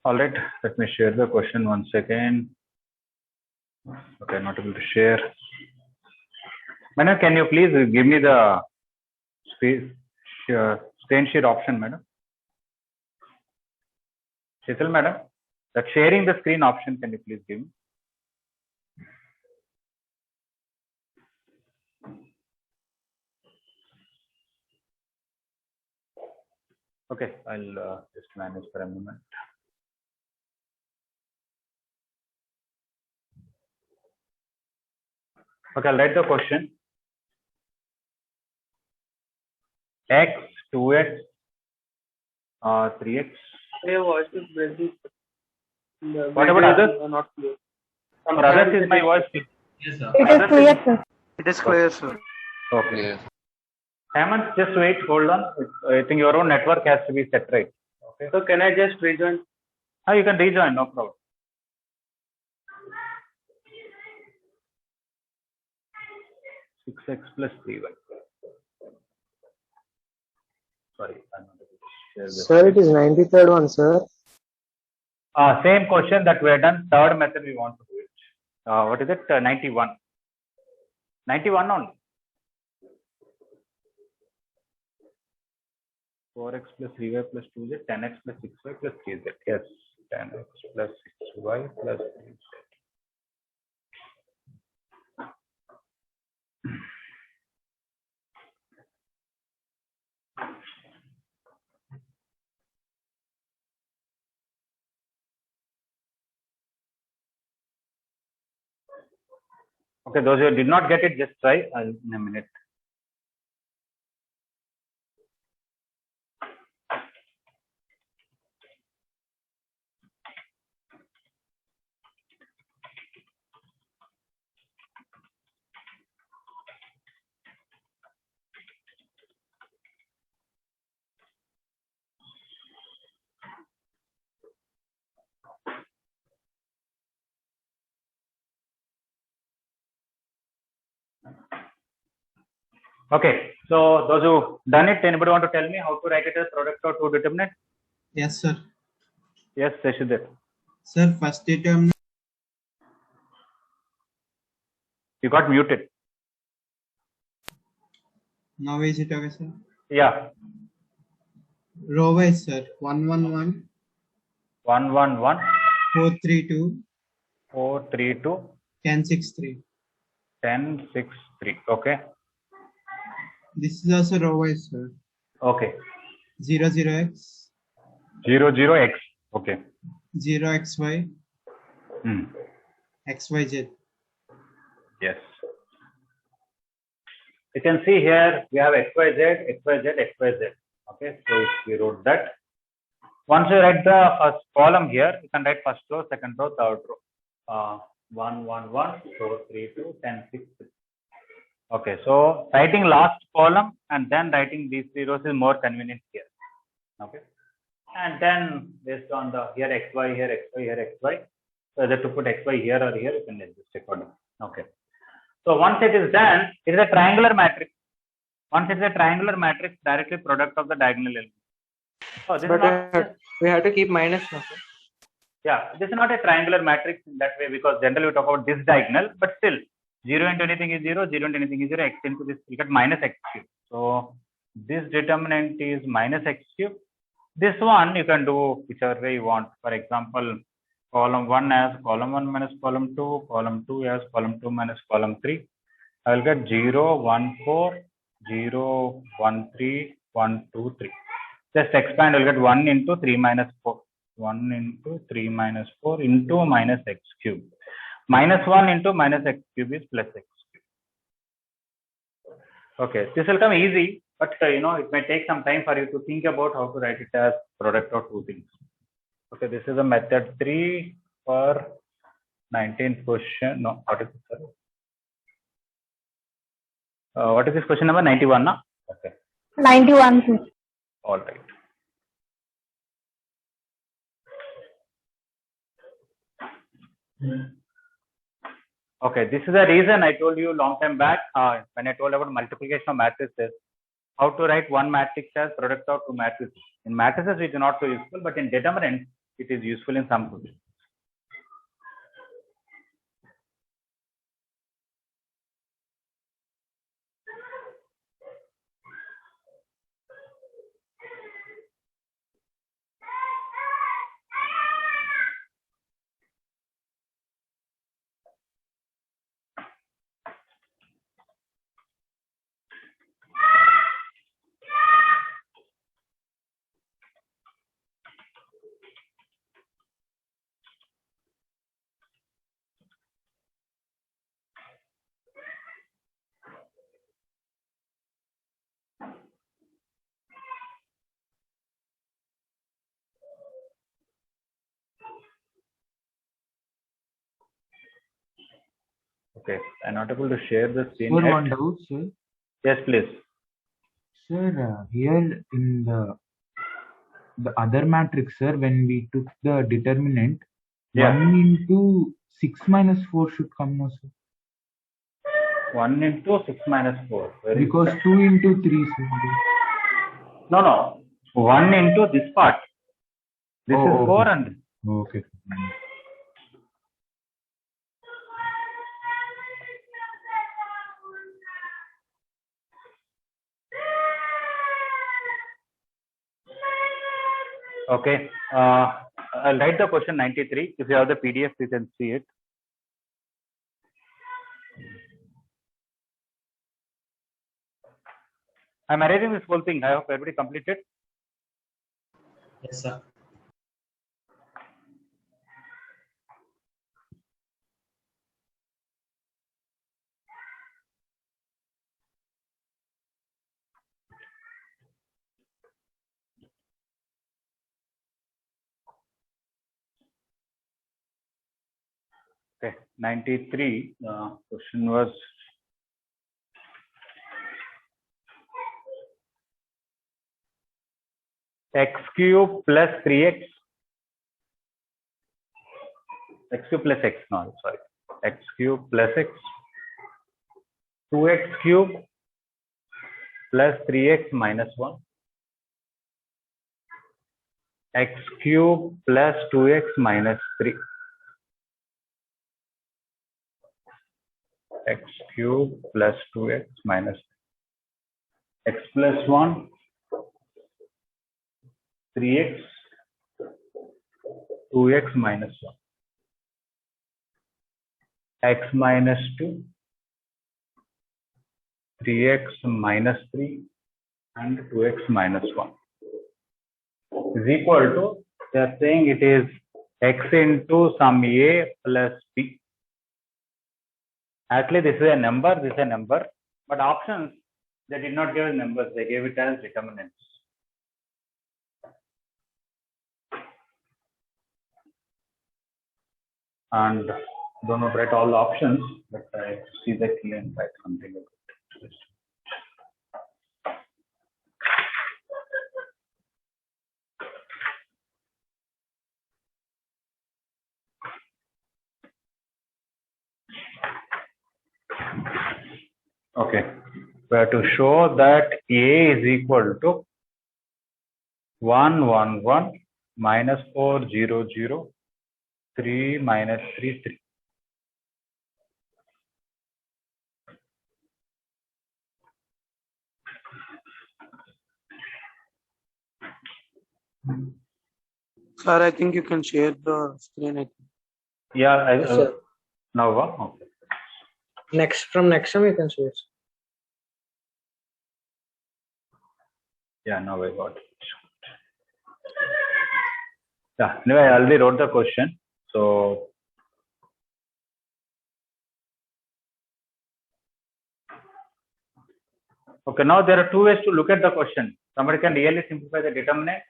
All right, let me share the question once again. Okay, not able to share. Madam, can you please give me the screen share option, madam? Sheetal, madam, that sharing the screen option, can you please give me? Okay, I'll just manage for a moment. Okay, I'll write the question. X, 2x, 3x. Your voice is breaking. What about others? Not clear. For others, is my voice? Yes, sir. It is clear, sir. It is clear, sir. Okay. Yes. Hemant, just wait, hold on. I think your own network has to be set right. Okay. So can I just rejoin? You can rejoin, no problem. Six x plus 3y. Sorry, I'm not able to share this. Sir, it is 93rd one, sir. Same question that we have done. Third method we want to do it. What is it? 91. 91 only. 4x plus 3y plus 2z, 10x plus 6y plus 3z. Yes, 10x plus 6y plus 3z. Okay, those who did not get it, just try in a minute. Okay, so those who done it, anybody want to tell me how to write it as product of two determinant? Yes, sir. Yes, Seshidhar. Sir, first determinant. You got muted. Now is it okay, sir? Yeah. Row wise, sir. 111, 111, 432, 432, 1063. 1063. Okay. This is also row wise, sir. Okay. 00x, 00x. Okay. 0xy, xyz. Yes. You can see here we have xyz, xyz, xyz. Okay. So if we wrote that, once you write the first column here, you can write first row, second row, third row. 111, 432, 1063. Okay. So writing last column and then writing these three rows is more convenient here. Okay. And then based on the here xy, here xy, here xy, so whether to put xy here or here, you can adjust accordingly. Okay. So once it is done, it is a triangular matrix. Once it is a triangular matrix, directly product of the diagonal elements. Oh, this But is not, we have to keep minus now, sir. yeah, this is not a triangular matrix in that way because generally we talk about this diagonal, but still 0 into anything is 0, 0 into anything is 0, x into this, you get minus x cube. So this determinant is minus x cube. This one you can do whichever way you want. For example, column 1 as column 1 minus column 2, column 2 as column 2 minus column 3. I will get 0, 1, 4, 0, 1, 3, 1, 2, 3. Just expand, I will get 1 into 3 minus 4. 1 into 3 minus 4 into minus x cube. Minus 1 into minus x cube is plus x cube. Okay, this will come easy, but it may take some time for you to think about how to write it as product of two things. Okay, this is a method 3 for 19th question. No, what is it? What is this question number? 91, no? Okay. 91, sir. All right. Okay, this is the reason I told you long time back when I told about multiplication of matrices, how to write one matrix as product of two matrices. In matrices, it is not so useful, but in determinants, it is useful in some positions. Okay, I'm not able to share the screen Sir, yet. one doubt, sir. Yes, please. Sir, here in the other matrix, sir, when we took the determinant, Yeah. 1 into 6 minus 4 should come now, sir. 1 into 6 minus 4. Very Because good. 2 into 3, sir. No. 1 into this part. This Oh, is okay. 4 and Okay. okay. I'll write the question 93. If you have the PDF, you can see it. I'm arranging this whole thing. I hope everybody completed. Yes, sir. Okay, 93. Question was x cube plus 3x. X cube plus x. No, sorry. X cube plus x. 2x cube plus 3x minus 1. X cube plus 2x minus 3. X cube plus 2x minus 3. X plus 1. 3x. 2x minus 1. X minus 2. 3x minus 3 and 2x minus 1 is equal to, they are saying it is x into some a plus b. Actually, this is a number, but options, they did not give numbers, they gave it as determinants. And don't know to write all the options, but I see the key and write something about it. Okay, we have to show that a is equal to 1, 1, 1 minus 4, 0, 0, 3 minus 3, 3. Sir, I think you can share the screen. I think. Yeah, Yes, sir. now okay. From next time you can see it. Yeah, now I got it. Yeah, anyway, I already wrote the question. So, okay, now there are two ways to look at the question. Somebody can really simplify the determinant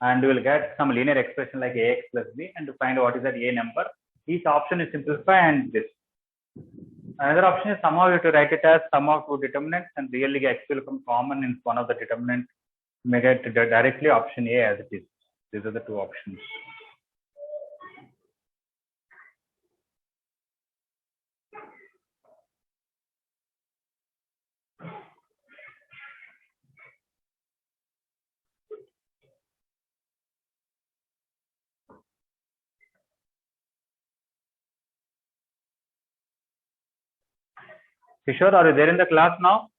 and you will get some linear expression like ax plus b, and to find what is that a number. Each option is simplify and this. Another option is somehow you have to write it as sum of two determinants and really x will become common in one of the determinants. Make it directly option A as it is. These are the two options. Kishore, are you there in the class now?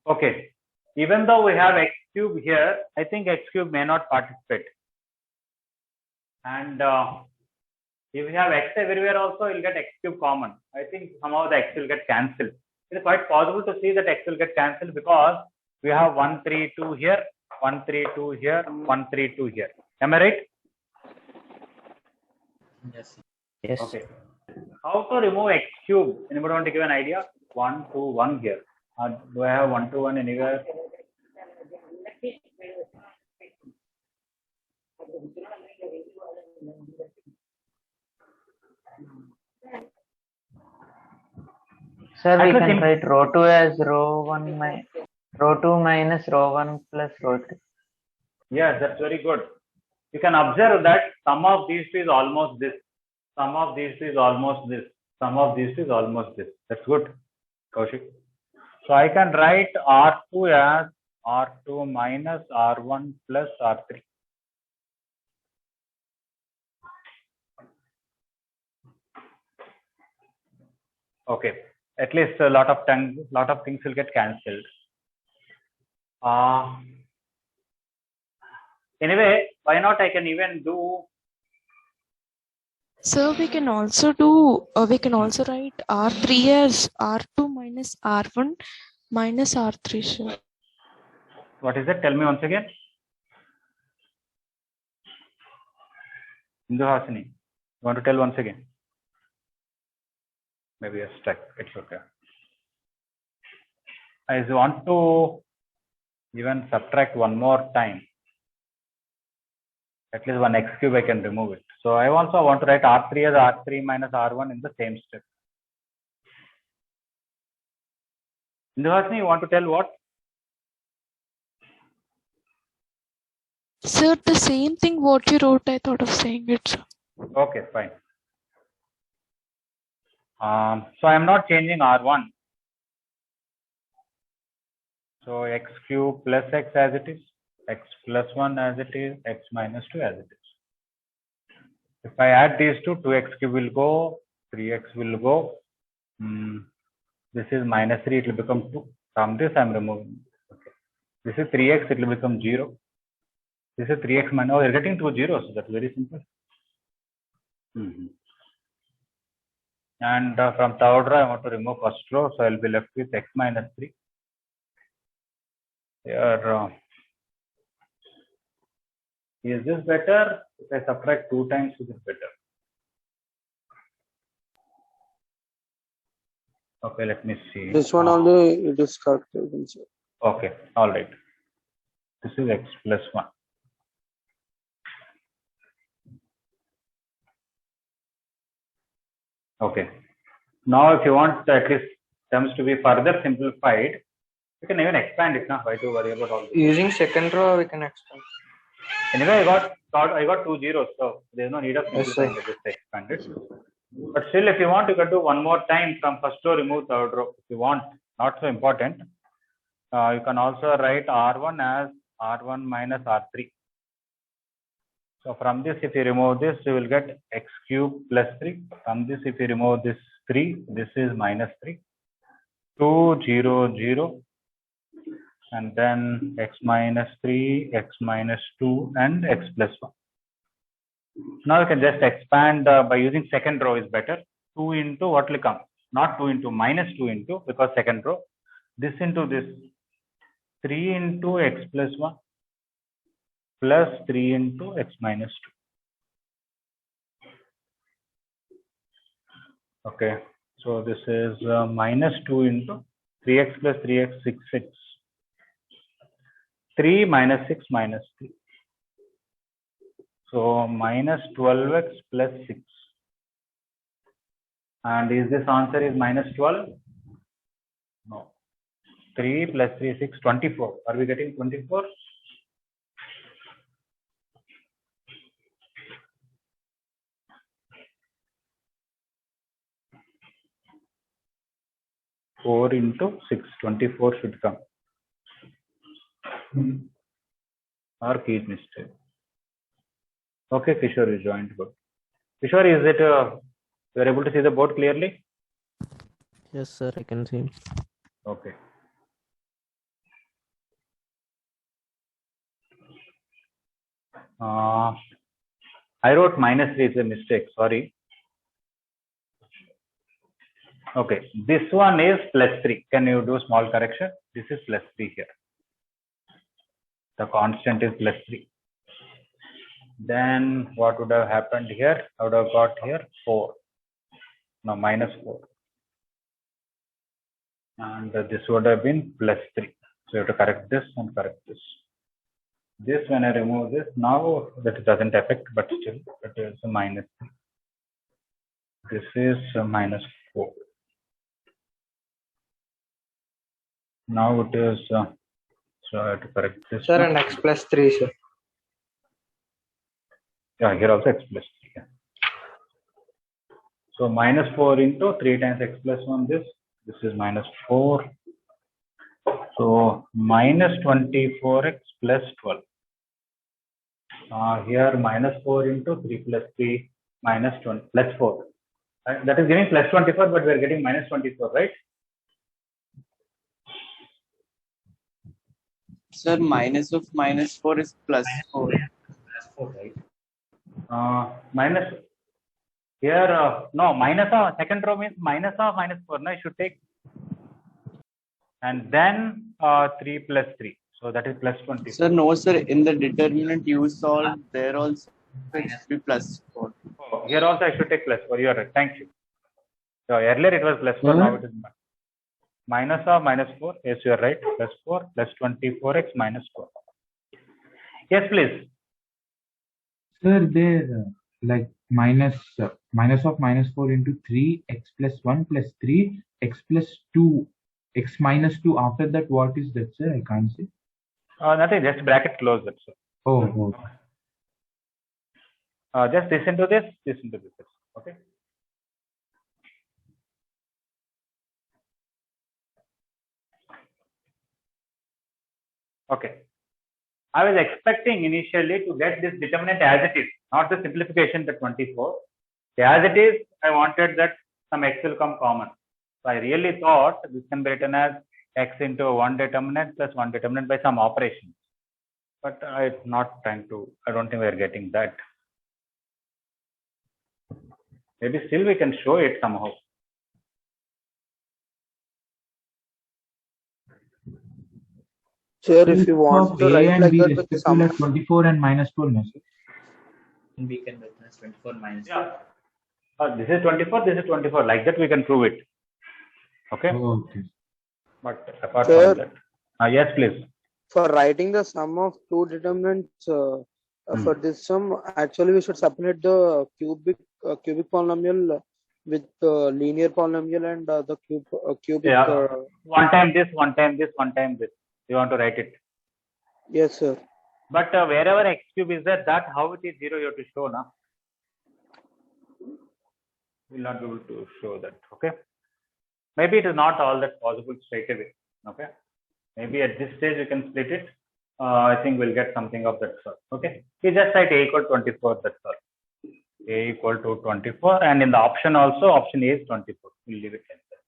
Okay. Even though we have x cube here, I think x cube may not participate. And if we have x everywhere also, you'll get x cube common. I think somehow the x will get cancelled. It is quite possible to see that x will get cancelled because we have 1, 3, 2 here, 1, 3, 2 here, 1, 3, 2 here. Am I right? Yes. Okay. How to remove x cube? Anybody want to give an idea? 1, 2, 1 here. Do I have 1, 2, 1 anywhere? Sir, we Actually, can write row 2 as row 2 minus row 1 plus row 3. Yes, that's very good. You can observe that sum of these two is almost this. Sum of these two is almost this. Sum of these two is almost this. That's good, Kaushik. So I can write R2 as R2 minus R1 plus R3. Okay. At least a lot of things will get cancelled. Anyway, why not I can even do. So we can also do, we can also write R3 as R2 minus R1 minus R3, sir. What is it? Tell me once again. Induhasini, you want to tell once again? Maybe you're stuck. It's okay. I want to even subtract one more time. At least one x cube I can remove it. So I also want to write R3 as R3 minus R1 in the same step. Induhasini, you want to tell what? Sir, the same thing what you wrote, I thought of saying it, sir. Okay, fine. So I am not changing R1. So x cube plus x as it is, x plus 1 as it is, x minus 2 as it is. If I add these two, 2x cube will go, 3x will go. This is minus 3, it will become 2. From this I am removing. Okay. This is 3x, it will become 0. This is 3x minus, oh, you are getting 2 zeros, so that's very simple. And from third row, I want to remove first row, so I will be left with x minus 3. Here, is this better? If I subtract 2 times, is it better? Okay, let me see. This one only it is correct. You can say. Okay, all right. This is x plus 1. Okay. Now, if you want at least terms to be further simplified, you can even expand it now. Why to worry about all this? Using second row, we can expand. Anyway, I got 2 zeros, so there is no need of simplifying it. Just expand it. But still, if you want, you can do one more time from first row, remove third row. If you want, not so important. You can also write R1 as R1 minus R3. So from this, if you remove this, you will get x cube plus 3. From this, if you remove this 3, this is minus 3. 2, 0, 0. And then x minus 3, x minus 2, and x plus 1. Now you can just expand by using second row is better. 2 into what will come? Not 2 into, minus 2 into, because second row. This into this. 3 into x plus 1 plus 3 into x minus 2. Okay. So this is minus 2 into 3x plus 3x, 6x. 3 minus 6 minus 3. So minus 12x plus 6. And is this answer is minus 12? No. 3 plus 3 6 24. Are we getting 24? Four into 6, 24 should come. Or keys mistake. Okay, Kishore is joined. Good. Kishore, is it you are able to see the board clearly? Yes, sir, I can see. Okay. I wrote minus 3 is a mistake. Sorry. Okay. This one is plus 3. Can you do small correction? This is plus 3 here. The constant is plus 3. Then what would have happened here? I would have got here 4. No, minus 4. And this would have been plus 3. So you have to correct this and correct this. This, when I remove this, now that doesn't affect, but still it is a minus 3. This is a minus 4. Now it is, so I have to correct this. Sir, and x plus 3, sir. Yeah, here also x plus 3. Yeah. So minus 4 into 3 times x plus 1, this is minus 4. So minus 24x plus 12. Here minus 4 into 3 plus 3 minus 20 plus 4. That is giving plus 24, but we are getting minus 24, right? Sir, minus of minus 4 is plus 4. Plus 4, right? Minus here, no, minus of second row means minus of minus 4. Now I should take, and then 3 plus 3. So that is plus 24. Sir, no, sir. In the determinant you solved, there also it should be plus 4. Oh, here also I should take plus 4. You are right. Thank you. So earlier it was plus 4. Now it is minus of minus 4. Yes, you are right. Plus 4 plus 24x minus 4. Yes, please. Sir, there like minus of minus 4 into 3 x plus 1 plus 3 x plus 2 x minus 2. After that, what is that, sir? I can't see. Nothing. Just bracket close that. Sir. Oh. Just this into this into this. Okay. Okay. I was expecting initially to get this determinant as it is, not the simplification to 24. As it is, I wanted that some x will come common. So I really thought this can be written as x into one determinant plus one determinant by some operation. But I'm not trying to, I don't think we are getting that. Maybe still we can show it somehow. Sir, if you want to A write and like B that with respectively some, 24 and minus 12, no, sir? We can witness 24 minus. Yeah. This is 24, this is 24. Like that we can prove it. Okay. Oh, okay. But apart Sir, from that, yes, please. for writing the sum of two determinants for this sum, actually we should separate the cubic polynomial with linear polynomial and the cubic. Yeah. One time this, one time this, one time this. You want to write it. Yes, sir. But wherever x cube is there, that how it is 0 you have to show now. We will not be able to show that. Okay. Maybe it is not all that possible straight away. Okay. Maybe at this stage we can split it. I think we'll get something of that sort. Okay. You just write a equal to 24. That's all. A equal to 24, and in the option also, option A is 24. We'll leave it like that.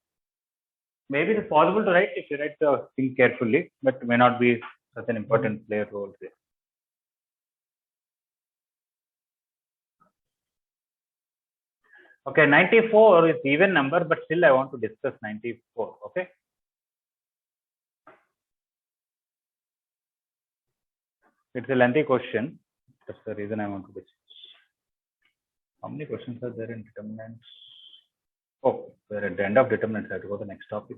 Maybe it is possible to write if you write the thing carefully, but may not be such an important player role there. Okay, 94 is even number, but still I want to discuss 94. Okay. It's a lengthy question. That's the reason I want to discuss. How many questions are there in determinants? Oh, we're at the end of determinants. I have to go to the next topic.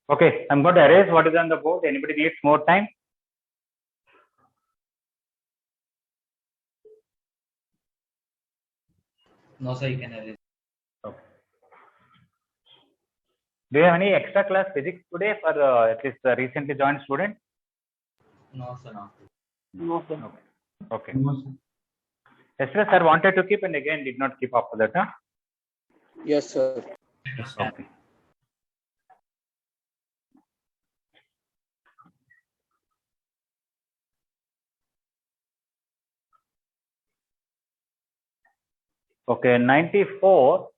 Okay, I'm going to erase what is on the board. Anybody needs more time? No, sir, you can erase. Okay. Do you have any extra class physics today for at least the recently joined student? No, sir, no. No, sir. Okay. No, sir. Yesterday, sir wanted to keep and again did not keep after that. Huh? Yes, sir. Yes, sir. Okay. Okay, 94.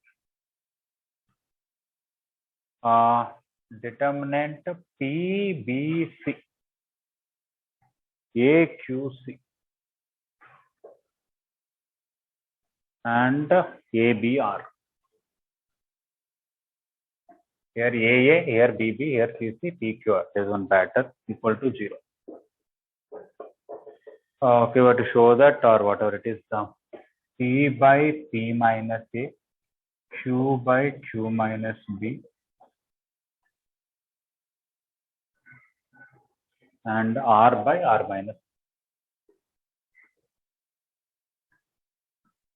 Determinant PBC, AQC, and ABR. Here AA, here BB, here QC, PQR. There is one pattern equal to 0. Okay, we have to show that or whatever it is. P by P minus A, Q by Q minus B, and R by R minus.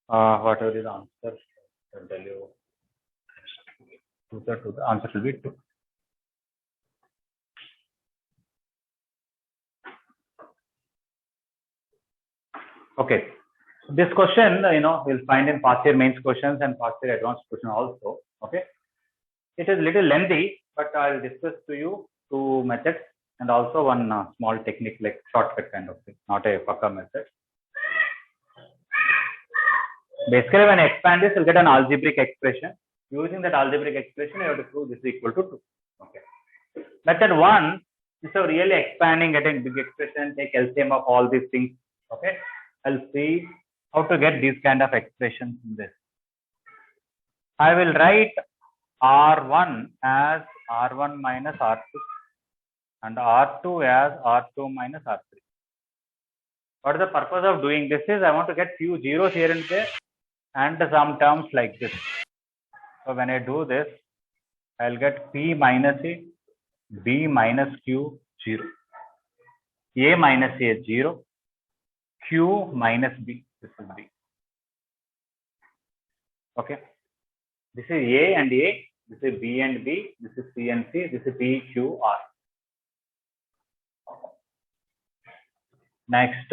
Whatever is the answer, I'll tell you. The answer will be 2. Okay. This question, we'll find in past year mains questions and past year advanced question also. Okay. It is little lengthy, but I'll discuss to you 2 methods and also one small technique like shortcut kind of thing, not a Paka method. Basically, when I expand this, you'll get an algebraic expression. Using that algebraic expression, you have to prove this is equal to 2. Okay. Method 1 is of really expanding, getting big expression, take LCM of all these things. Okay. I'll see how to get these kind of expressions in this. I will write R1 as R1 minus R2 and R2 as R2 minus R3. What is the purpose of doing this is I want to get few zeros here and there and some terms like this. So when I do this, I'll get P minus A, B minus Q 0, A minus A 0, Q minus B. This is B. Okay. This is A and A. This is B and B. This is C and C. This is P, Q, R. Next,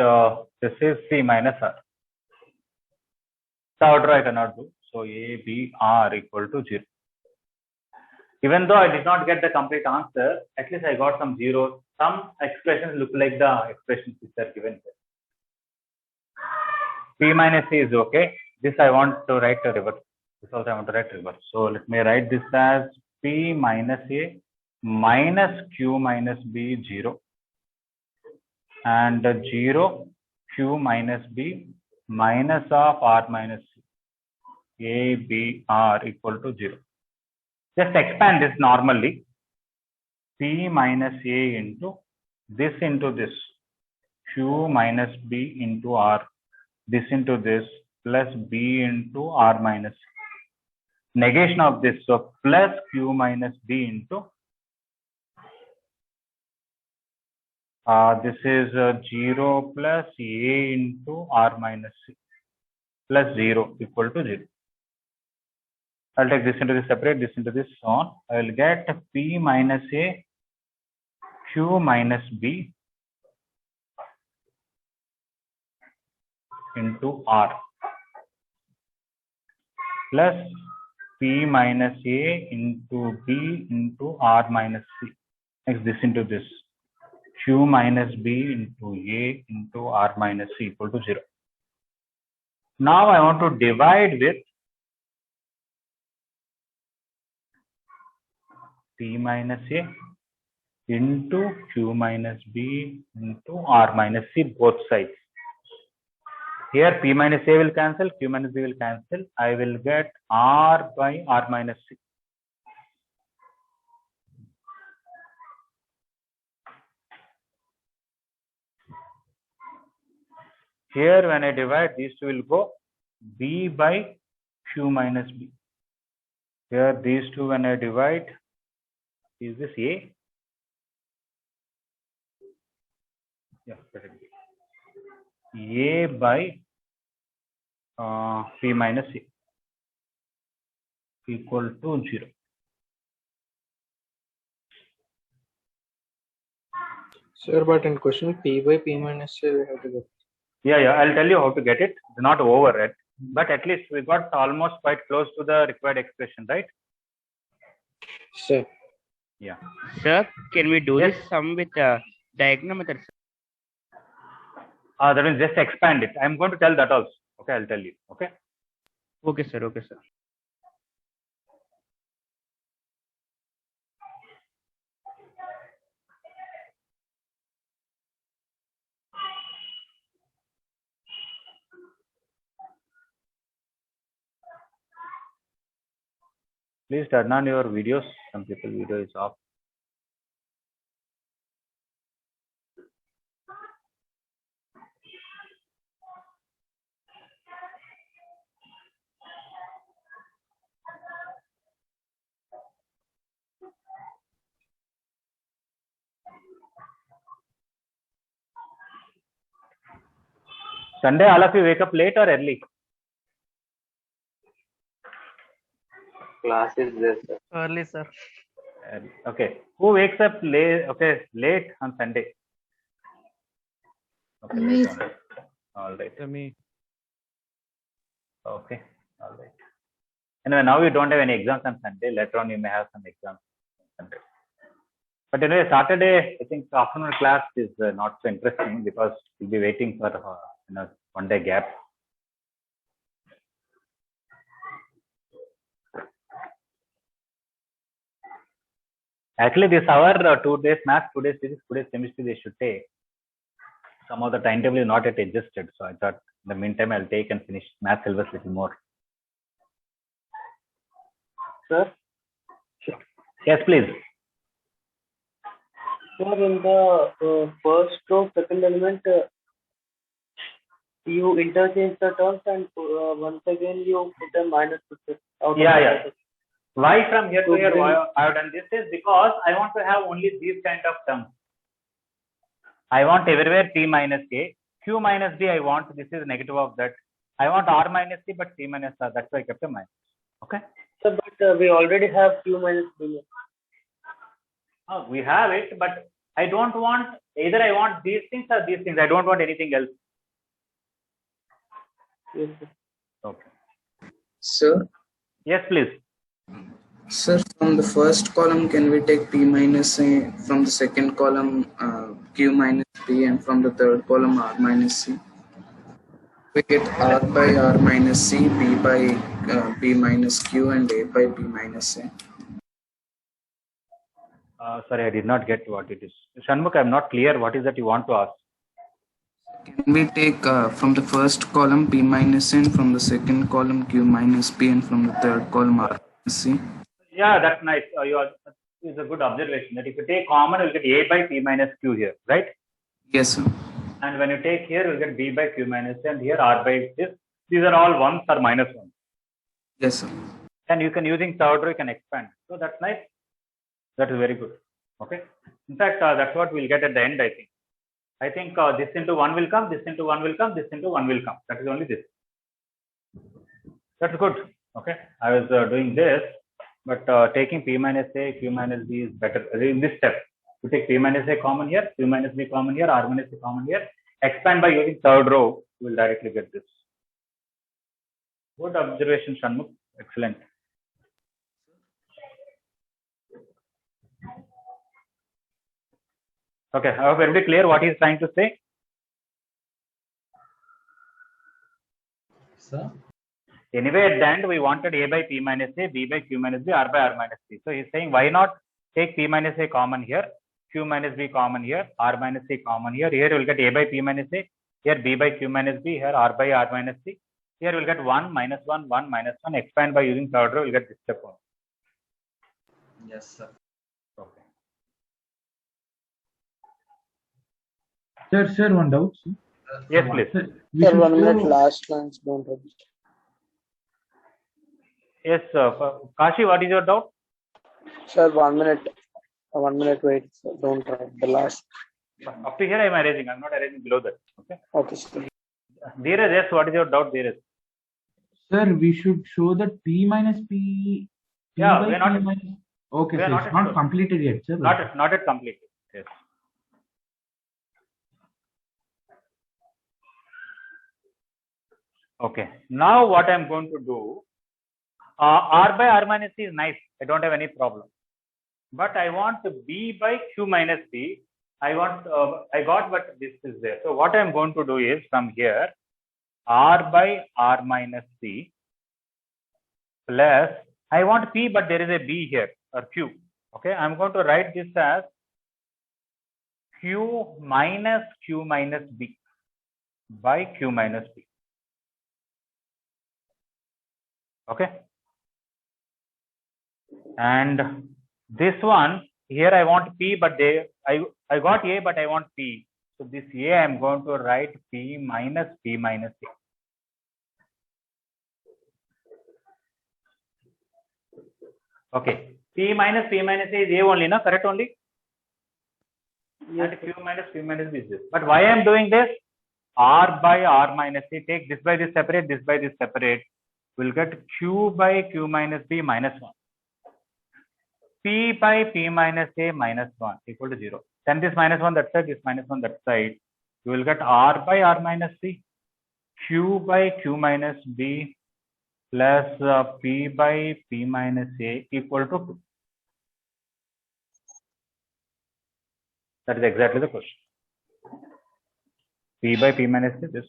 this is C minus R. Third row I cannot do. So A, B, R equal to 0. Even though I did not get the complete answer, at least I got some zeros. Some expressions look like the expressions which are given here. P minus C is okay. This I want to write a reverse. This also I want to write reverse. So let me write this as P minus A minus Q minus B 0 and 0 Q minus B minus of R minus C. A, B, R equal to 0. Just expand this normally. P minus A into this, Q minus B into R, this into this, plus B into R minus C. Negation of this, so plus Q minus B into this is 0 plus A into R minus C plus 0 equal to 0. I'll take this into this separate, this into this on. I will get P minus A, Q minus B into R plus P minus A into B into R minus C. Next this into this. Q minus B into A into R minus C equal to 0. Now I want to divide with P minus A into Q minus B into R minus C both sides. Here P minus A will cancel, Q minus B will cancel. I will get R by R minus C. Here when I divide, these two will go B by Q minus B. Here these two when I divide, Is this A? Yeah, let it be. A by P minus A equal to 0. Sir, but in question P by P minus A, we have to get. Yeah, I'll tell you how to get it. It's not over yet, but at least we got almost quite close to the required expression, right? Sir. Yeah. Sir, can we do Yes. this sum with diagonal method? That means just expand it. I'm going to tell that also. Okay, I'll tell you. Okay. Okay, sir. Okay, sir. Please turn on your videos. Some people video is off. Sunday, all of you wake up late or early? Class is there, sir. Early, sir. Okay. Who wakes up late? Okay, late on Sunday. Okay, late on. All right. Me. Okay. All right. Anyway, now you don't have any exams on Sunday. Later on, you may have some exams on Sunday. But anyway, Saturday, I think afternoon class is not so interesting because you'll be waiting for 1 day gap. Actually, this hour, 2 days math, 2 days physics, 2 days chemistry, they should take. Some of the timetable is not yet adjusted. So I thought in the meantime, I'll take and finish math syllabus a little more. Sir? Yes, please. Sir, in the first row, second element, you interchange the terms and once again you put a minus. Yeah. Why from here to here I have done this is because I want to have only these kind of terms. I want everywhere P minus A. Q minus D I want, this is negative of that. I want R minus C, but C minus R. That's why I kept a minus. Okay? Sir, but we already have Q minus D. We have it, but I don't want, either I want these things or these things. I don't want anything else. Yes, sir. Okay. Sir, Yes, please. sir, from the first column, can we take P minus A, from the second column, Q minus P, and from the third column, R minus C? We get R by R minus C, B by B minus Q, and A by B minus A. Sorry, I did not get what it is. Shanmukh, I'm not clear. What is that you want to ask? Can we take from the first column P minus A, and from the second column Q minus P, and from the third column R minus C? Yeah, that's nice. It's a good observation that if you take common, you'll get A by P minus Q here, right? Yes, sir. And when you take here, you'll get B by Q minus A, and here R by this. These are all ones or minus ones. Yes, sir. And you can, using third row, you can expand. So that's nice. That is very good. Okay. In fact, that's what we'll get at the end, I think. I think this into 1 will come, this into 1 will come, this into 1 will come. That is only this. That's good. Okay. I was doing this, but taking P minus A, Q minus B is better. In this step, you take P minus A common here, Q minus B common here, R minus C common here. Expand by using third row, you will directly get this. Good observation, Shanmukh. Excellent. Okay, I hope everybody clear what he is trying to say. Sir? Anyway, at the end, we wanted A by P minus A, B by Q minus B, R by R minus C. So he's saying, why not take P minus A common here, Q minus B common here, R minus C common here. Here we'll get A by P minus A, here B by Q minus B, here R by R minus C. Here we'll get 1 minus 1, 1 minus 1. Expand by using third row, we'll get this step on. Yes, sir. Okay. Sir, one doubt. Sir. Yes, please. Sir, we Sir, should 1 minute, show- last lines don't have. Yes, Kashi, what is your doubt? Sir, 1 minute. 1 minute wait, sir. Don't write the last. Up to here I am arranging. I am not arranging below that. Okay. Okay, sir. Dheeraj, yes, what is your doubt, Dheeraj? Sir, we should show that P minus P. P Yeah, by we are not. P minus. Okay, we are sir. not It's at not first. completed yet, sir. Not yet completed. Yes. Okay. Now what I am going to do, R by R minus C is nice. I don't have any problem. But I want B by Q minus C. I got, but this is there. So what I am going to do is from here, R by R minus C plus, I want P, but there is a B here or Q. Okay. I'm going to write this as Q minus B by Q minus B. Okay. And this one here I want P, but I got A, but I want P. So this A I am going to write P minus A. Okay. P minus A is A only, no? Correct only? Yes, and Q minus B is this. But why I am doing this? R by R minus C. Take this by this separate, this by this separate. We'll get Q by Q minus B minus 1. P by P minus A minus 1 equal to 0. Then this minus 1 that side, this minus 1 that side. You will get R by R minus C, Q by Q minus B plus P by P minus A equal to 2. That is exactly the question. P by P minus A, this.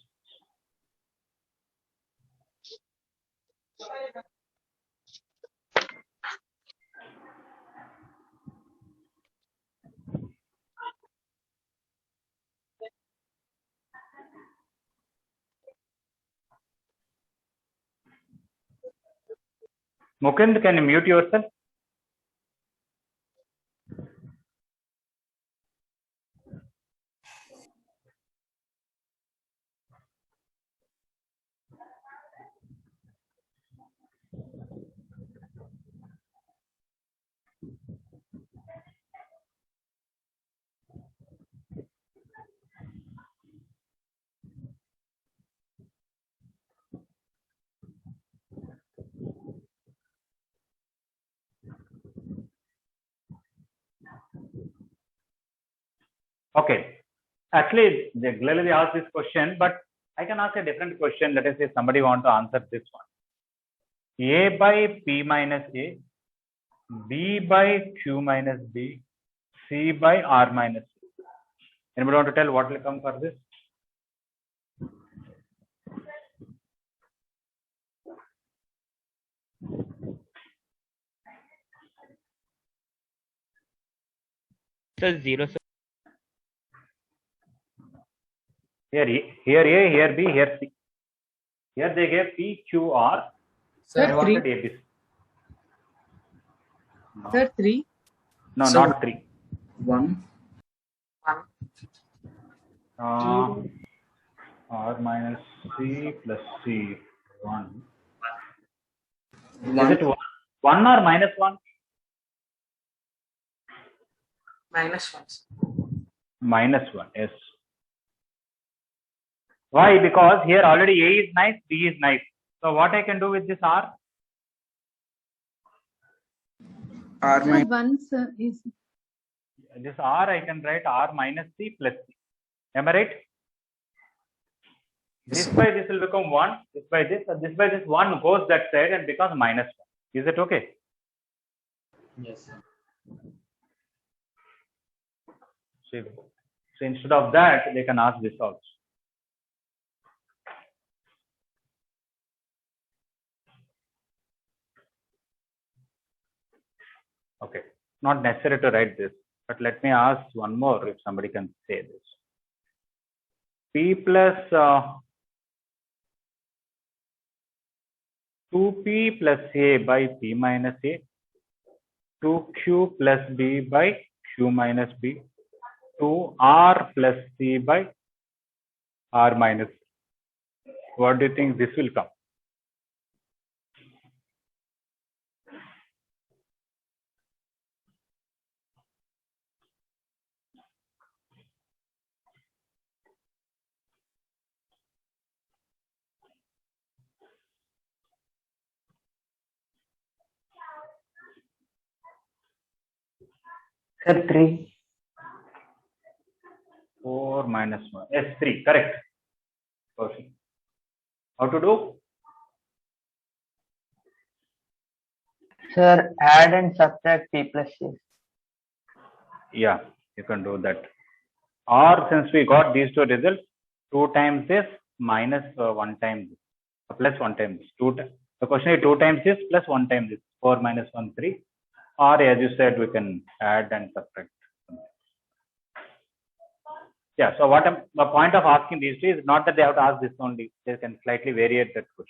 Mukind, can you mute yourself? Okay. Actually, Glenn asked this question, but I can ask a different question. Let us say somebody want to answer this one. A by P minus A, B by Q minus B, C by R minus C. Anybody want to tell what will come for this? So 0, sir. Here A, here B, here C. Here they gave P, Q, R. Sir, I wanted A, B, C. No. Sir, 3. No, So- not 3. 1. R minus C plus C, 1. 1 Is it 1 or minus 1? Minus 1. Minus 1, yes. Why? Because here already A is nice, B is nice. So what I can do with this R? R minus Once is This R I can write R minus C plus C. Am I right? This by this will become 1, this by this, and this by this 1 goes that side and becomes minus 1. Is it okay? Yes, sir. So instead of that, they can ask this also. Okay, not necessary to write this, but let me ask one more if somebody can say this. P plus 2P plus A by P minus A, 2Q plus B by Q minus B, 2R plus C by R minus C. What do you think this will come? Sir, 3. 4 minus 1. Yes, 3. Correct. Perfect. How to do? Sir, add and subtract p plus c. Yeah, you can do that. Or since we got these two results, 2 times this minus 1 times this, plus 1 times this. The question is 2 times this plus 1 times this. 4 minus 1, 3. Or as you said, we can add and subtract. Yeah, so the point of asking these two is not that they have to ask this only. They can slightly vary that question.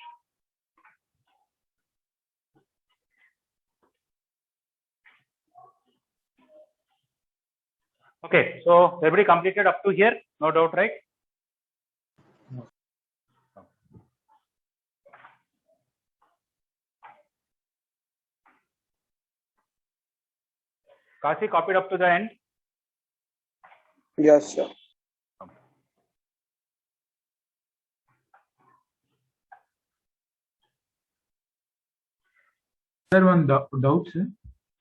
Okay, so everybody completed up to here? No doubt, right? Kasi copied up to the end? Yes, sir. Sir, one doubt, sir.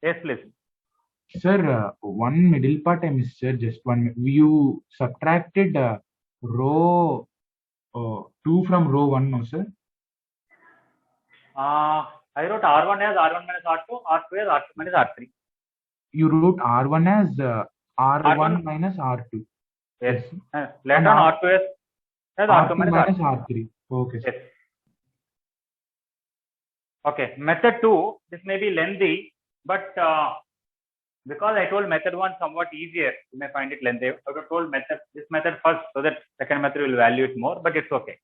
Yes, please. Sir, one middle part I missed, sir. Just one. You subtracted row 2 from row 1, no, sir? I wrote R1 as R1 minus R2, R2 as R2 minus R3. You wrote R1 as R1 R1 minus R2. Yes. Later on R2 as R2 minus R3. R3. Okay, sir. Yes. Okay. Method 2, this may be lengthy, but because I told method 1 somewhat easier, you may find it lengthy. I would have told this method first so that second method will value it more, but it's okay.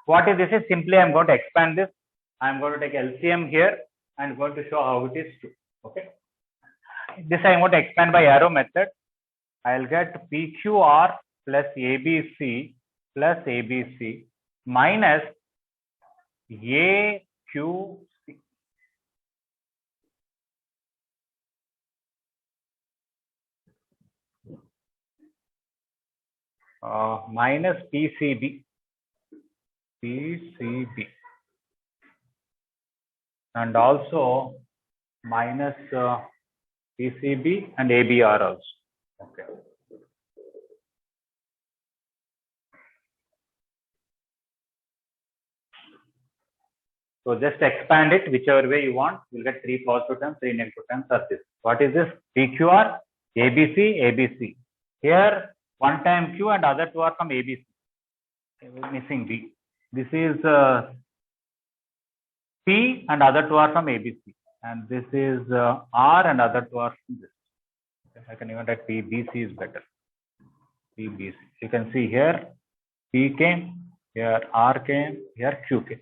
What is this? Is simply I'm going to expand this. I'm going to take LCM here and going to show how it is true. Okay. This I'm going to expand by arrow method. I'll get PQR plus ABC plus ABC minus AQC. Minus PCB. And also minus PCB and ABR also. Okay. So just expand it whichever way you want. You'll get 3 positive terms, 3 negative terms are this. What is this? PQR, ABC, ABC. Here, one time Q and other two are from ABC. We're missing B. This is P and other two are from ABC. And this is R and other two are from this. Okay. I can even write PBC is better. PBC. You can see here P came, here R came, here Q came.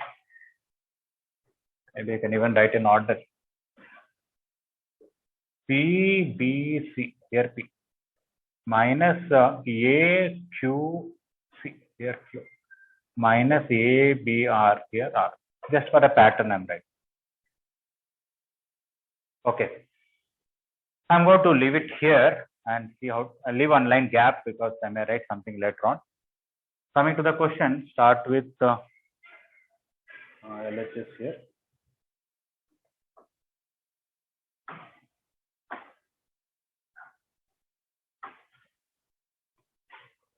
Maybe I can even write in order. P, B, C, here P, minus A, Q, C, here Q, minus A, B, R, here R. Just for a pattern I'm writing. Okay. I'm going to leave it here and see how, I'll leave one line gap because I may write something later on. Coming to the question, start with LHS here.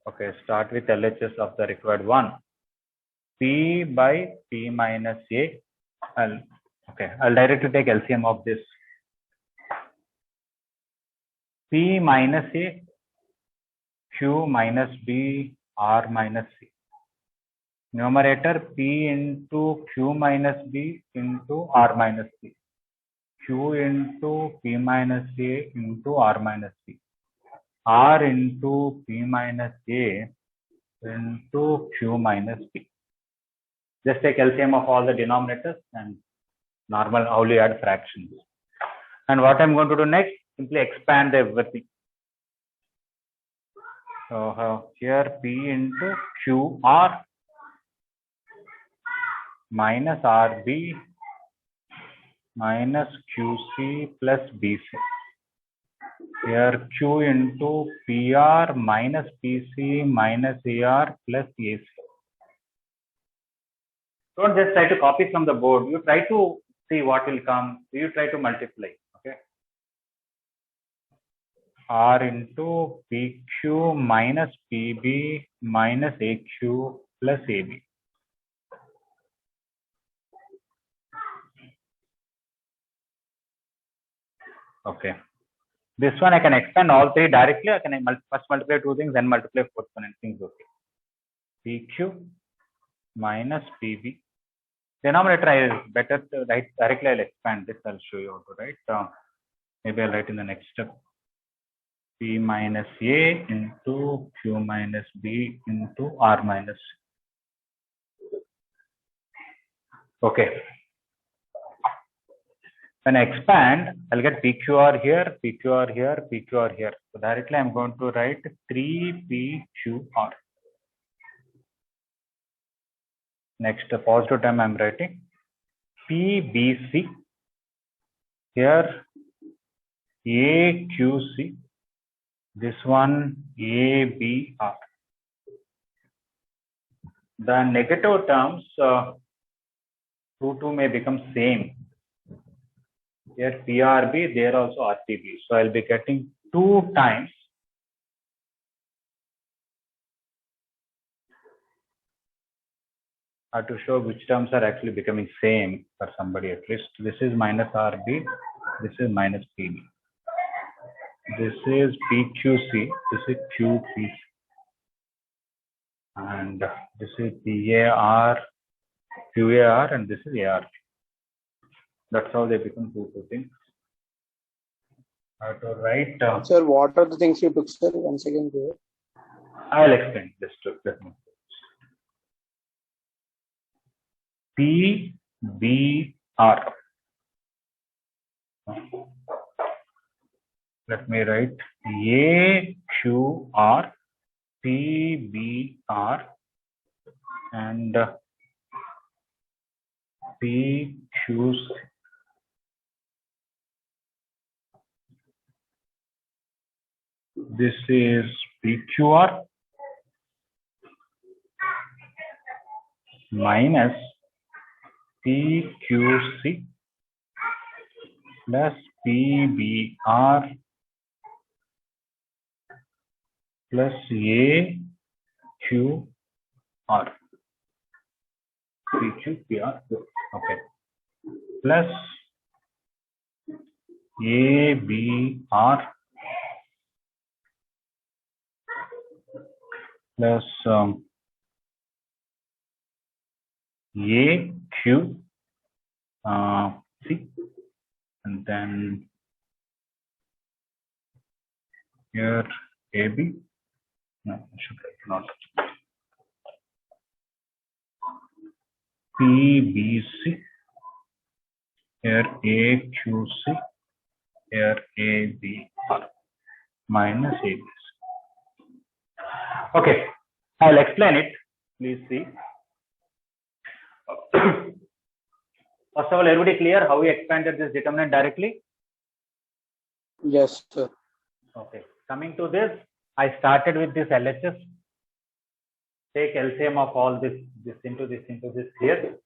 Okay, start with LHS of the required one. P by P minus A. I'll directly take LCM of this. P minus A, Q minus B, R minus C. Numerator P into Q minus B into R minus C. Q into P minus A into R minus C. R into P minus A into Q minus B. Just take LCM of all the denominators and normal only add fractions. And what I'm going to do next, simply expand everything. So here P into QR minus RB minus QC plus BC. Here Q into PR minus PC minus AR plus AC. Don't just try to copy from the board. You try to see what will come. You try to multiply. Okay. R into PQ minus PB minus AQ plus AB. Okay. This one I can expand all three directly. I can first multiply two things, then multiply fourth one, and things okay. PQ minus PB. Denominator is better to write directly. I'll expand this. I'll show you how to write. Maybe I'll write in the next step. P minus A into Q minus B into R minus C. Okay. When I expand, I'll get PQR here, PQR here, PQR here. So directly I'm going to write 3PQR. Next, the positive term I'm writing PBC. Here AQC. This one ABR. The negative terms 2 may become same. Here PRB, there also RTB. So I'll be getting 2 times to show which terms are actually becoming same for somebody at least. This is minus RB, this is minus PB. This is PQC, this is QPC. And this is PAR, QAR, and this is ARQ. That's how they become two things. I have to write. Sir, what are the things you took, sir? Once again, go ahead. I'll explain this to let me. PBR. Let me write AQR, PBR, and PQC. This is PQR minus PQC plus PBR plus AQR. PQPR, okay, plus ABR plus AQ C, and then here AB. No, I should write not. PBC, here AQC, here ABR minus ABC. Okay, I'll explain it. Please see. First of all, everybody clear how we expanded this determinant directly? Yes, sir. Okay. Coming to this, I started with this LHS. Take LCM of all this into this here.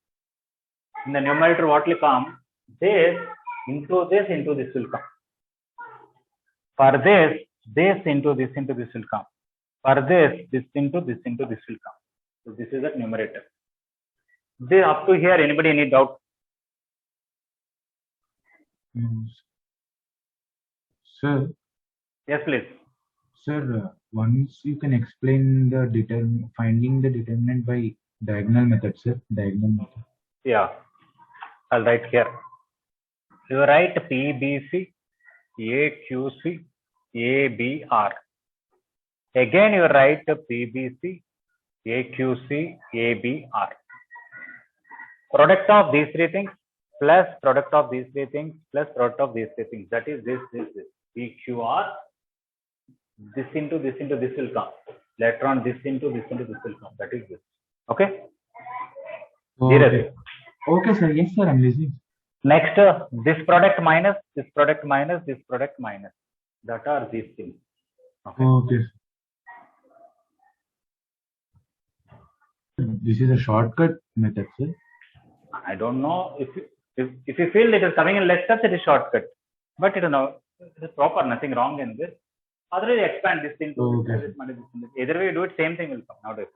In the numerator, what will come? This into this will come. For this into this will come. For this into this will come. So this is the numerator. This up to here, anybody any doubt? Sir. Yes, please. Sir, once you can explain the finding the determinant by diagonal method, sir. Diagonal method. Yeah, I'll write here. You write PBC, AQC, ABR. Again, you write PBC, AQC, ABR. Product of these three things plus product of these three things plus product of these three things. That is this. PQR. This into this will come. Later on, this into this will come. That is this. Okay? Okay. Okay, sir. Yes, sir. I'm listening. Next, this product minus, this product minus, this product minus. That are these things. Okay. Okay. This is a shortcut method, sir. I don't know if you feel it is coming in less steps, it is shortcut. But it is proper, nothing wrong in this. Otherwise, expand this into Okay. this minus this into this. Either way you do it, same thing will come. Now do it.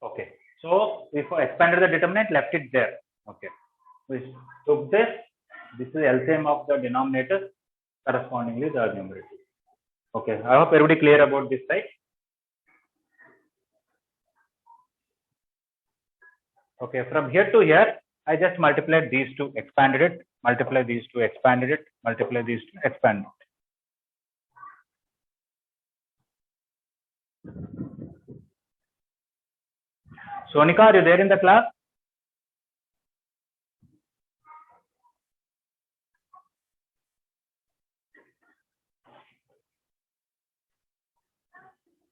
Okay. So if I expanded the determinant, left it there. Okay. We took this. This is LCM of the denominator, correspondingly the numerator. Okay. I hope everybody clear about this side. Okay. From here to here, I just multiplied these two, expanded it, multiply these two, expanded it, multiply these two, expanded it. Sonika, are you there in the class?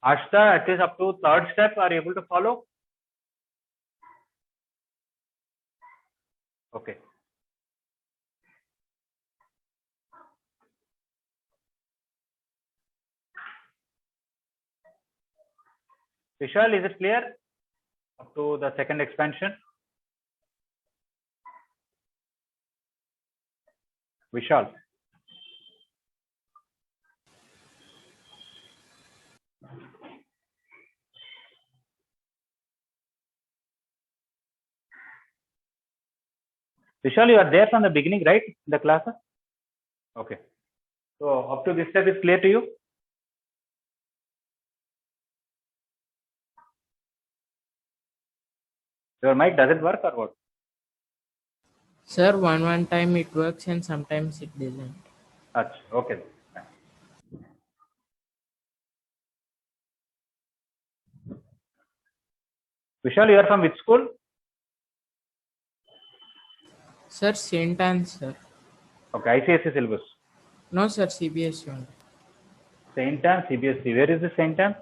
Ashta, at least up to third step, are you able to follow? Okay. Vishal, is it clear up to the second expansion? Vishal. Vishal, you are there from the beginning, right? In the class? Okay. So up to this step is clear to you? Your mic doesn't work or what? Sir, one time it works and sometimes it doesn't. Achha, okay. Vishal, you are from which school? Sir, St. Anne's, sir. Okay, ICSE syllabus. No, sir, CBSE only. St. Anne, CBSE. Where is the St. Anne?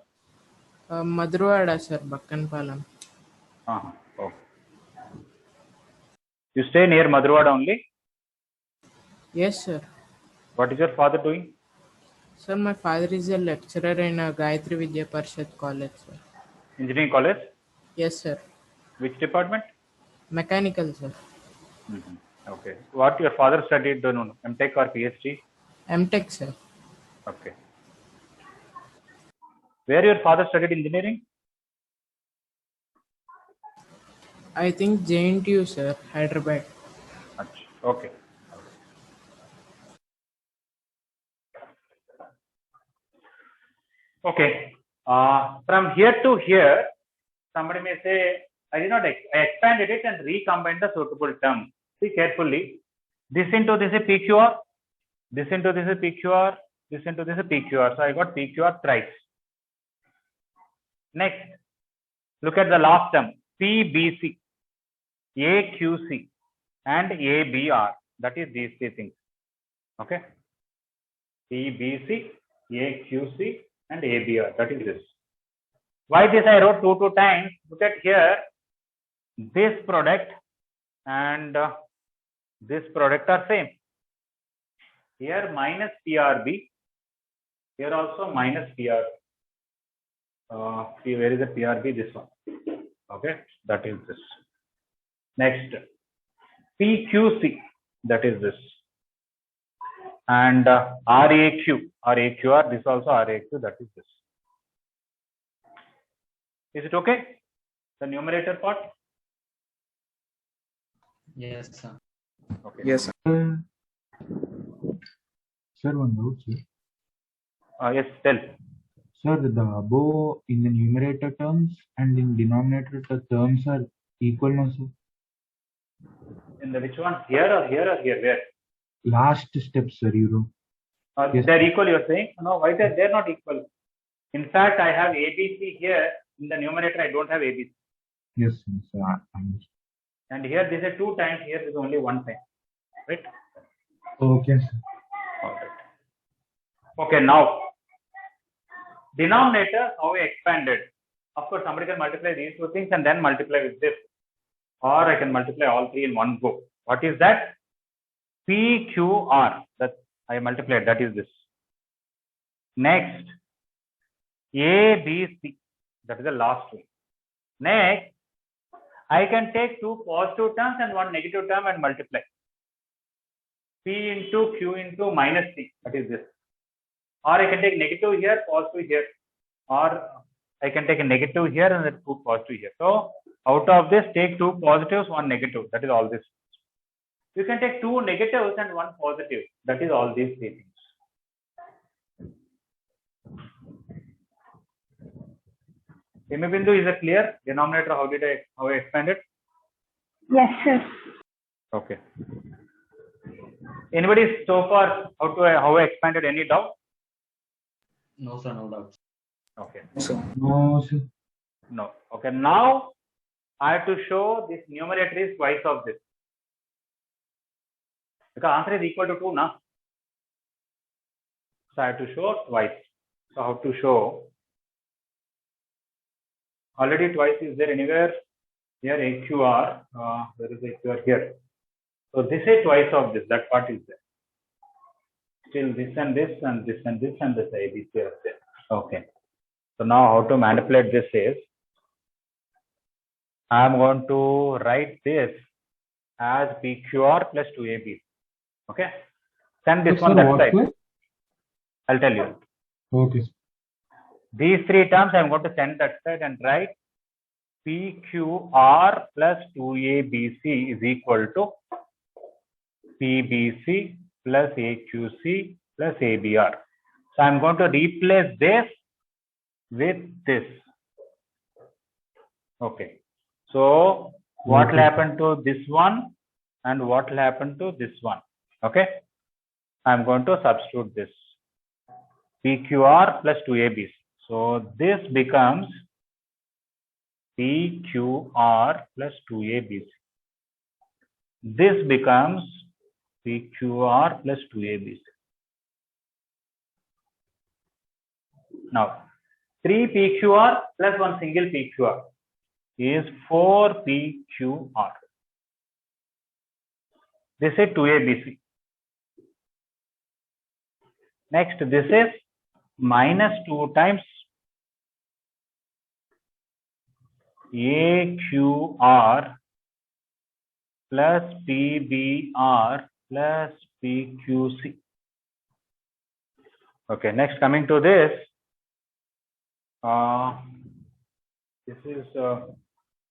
Madhurwada, sir, Bakkanpalam. Okay. You stay near Madhurwada only? Yes, sir. What is your father doing? Sir, my father is a lecturer in Gayatri Vidya Parishad College, sir. Engineering college? Yes, sir. Which department? Mechanical, sir. Okay. What your father studied? No, MTech or PhD? MTech, sir. Okay. Where your father studied engineering? I think JNTU, sir, Hyderabad. Okay. Okay. From here to here, somebody may say, I did not I expanded it and recombined the suitable term. See carefully. This into this is PQR. This into this is PQR. This into this is PQR. So I got PQR thrice. Next, look at the last term. PBC, AQC, and ABR. That is these three things. Okay. PBC, AQC, and ABR. That is this. Why this I wrote two times? Look at here. This product and this product are same. Here minus PRB. Here also minus PR. See where is the PRB? This one. Okay, that is this. Next, PQC. That is this. And RAQ, RAQR. This also RAQ. That is this. Is it okay? The numerator part? Yes, sir. Okay. Yes, sir. Sir, one doubt, sir. Yes, tell. Sir, the above in the numerator terms and in denominator the terms are equal now, sir? In the which one? Here or here or here? Where? Last step, sir, you know. Yes. They're equal, you're saying? No, why they're not equal? In fact, I have ABC here. In the numerator, I don't have ABC. Yes, sir. I understand. And here, this is 2 times. Here, this is only 1 time. Right? Okay, sir. All right. Okay, now, denominator, how we expanded. Of course, somebody can multiply these two things and then multiply with this. Or I can multiply all three in one go. What is that? PQR. That I multiplied. That is this. Next, ABC. That is the last one. Next, I can take two positive terms and one negative term and multiply. P into Q into minus C, that is this. Or I can take negative here, positive here. Or I can take a negative here and then put positive here. So out of this, take two positives, one negative. That is all this. You can take two negatives and one positive. That is all these three things. Bindu, is it clear? Denominator, how I expand it? Yes, sir. Okay. Anybody so far how I expanded, any doubt? No, sir, no doubt. Okay. So No, sir. No. Okay. Now I have to show this numerator is twice of this. Because answer is equal to 2 now. So I have to show twice. So how to show? Already twice is there anywhere? Here AQR. Where is AQR? Here. So this is twice of this. That part is there. Still this and this and this and this and this ABC are there. Okay. So now how to manipulate this is, I am going to write this as PQR plus 2AB. Okay. Send this one that side. I'll tell you. Okay. These three terms I am going to send that side and write PQR plus 2ABC is equal to PBC plus AQC plus ABR. So I am going to replace this with this. Okay. So what will happen to this one and what will happen to this one? Okay. I am going to substitute this PQR plus 2ABC. So this becomes PQR plus 2ABC. This becomes PQR plus 2ABC. Now 3 PQR plus one single PQR is 4 PQR. This is 2ABC. Next, this is minus 2 times AQR plus PBR plus PQC. Okay, next coming to this, this is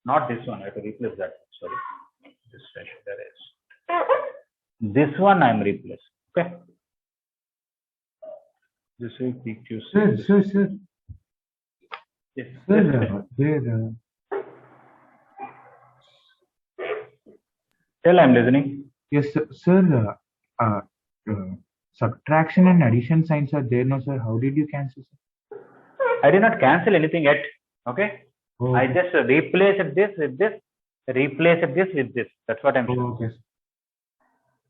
not this one. I have to replace that. Sorry, this there is. This one I am replacing. Okay. This is PQC. Sir. Yes. Sir, Tell, I am listening. yes, sir. Subtraction and addition signs are there, no, sir. How did you cancel, sir? I did not cancel anything yet. Okay. Oh, I just replaced this with this, replaced this with this. That's what I'm saying. okay.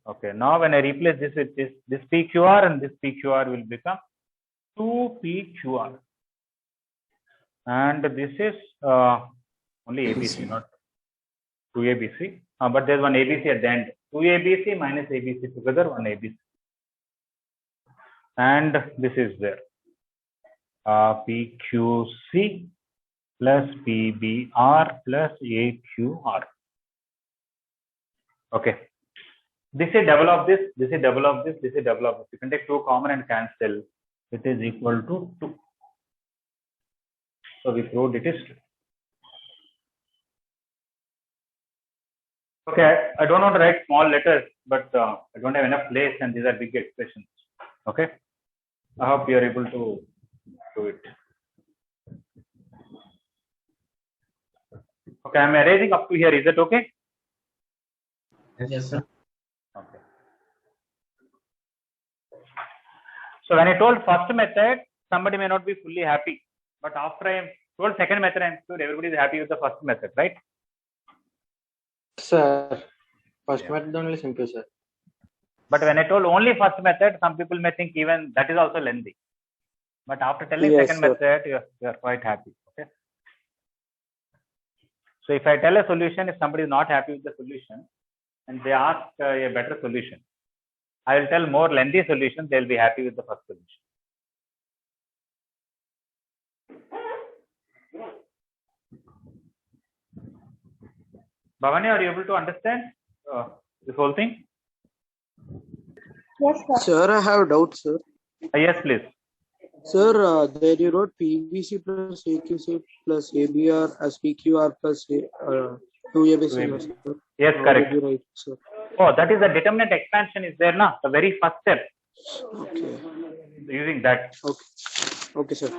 Okay. Now when I replace this with this PQR and this PQR will become 2 PQR. And this is only ABC, not 2ABC. But there's one ABC at the end. 2ABC minus ABC together, 1 ABC. And this is there. PQC plus PBR plus AQR. Okay. This is double of this, this is double of this, this is double of this. You can take 2 common and cancel. It is equal to 2. So we proved it is true. Okay, I don't want to write small letters, but I don't have enough place and these are big expressions. Okay, I hope you are able to do it. Okay, I am erasing up to here. Is that okay? Yes, sir. Okay. So when I told first method, somebody may not be fully happy. But after I told second method, I am sure everybody is happy with the first method, right? Sir, first method only simple, sir. But when I told only first method, some people may think even that is also lengthy. But after telling Yes, second sir. method, you are quite happy. Okay. So if I tell a solution, if somebody is not happy with the solution and they ask a better solution, I will tell more lengthy solution, they will be happy with the first solution. Bhavani, are you able to understand this whole thing? Yes, sir. Sir, I have doubts, sir. Yes, please. Sir, there you wrote PVC plus AQC plus ABR as PQR plus 2ABC. No, sir. Yes, How correct. did you write, sir? Oh, that is the determinant expansion is there, na? The very first step. Okay. Using that. Okay. Okay, sir.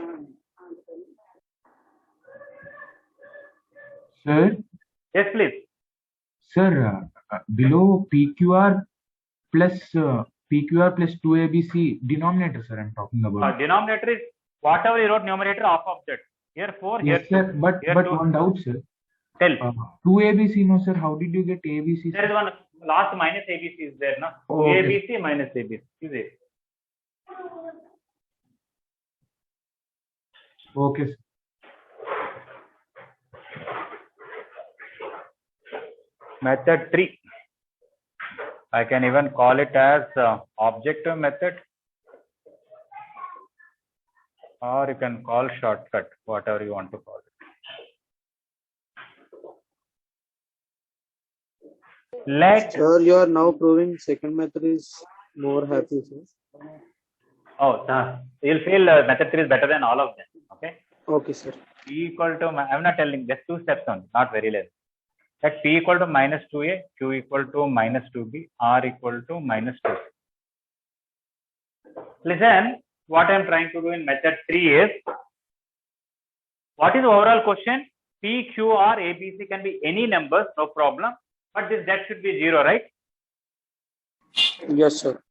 Sir, Yes, please. sir, below PQR plus 2ABC denominator, sir, I'm talking about. Denominator is whatever you wrote numerator half of that. Here 4, here Yes, sir, 2. but here but 2. one doubt, sir. Tell. 2ABC, no, sir. How did you get ABC? There is one last minus ABC is there, na? Oh, okay. ABC minus ABC. Is it? Okay, sir. Method 3. I can even call it as objective method, or you can call shortcut, whatever you want to call it. Let Sir, you are now proving second method is more happy, sir. you'll feel method 3 is better than all of them. Okay. Okay, sir. P equal to I'm not telling just 2 steps only, not very less. Let P equal to minus 2A, Q equal to minus 2B, R equal to minus 2C. Listen, what I'm trying to do in method 3 is, what is the overall question? P, Q, R, A, B, C can be any numbers, no problem. But this Z should be 0, right? Yes, sir.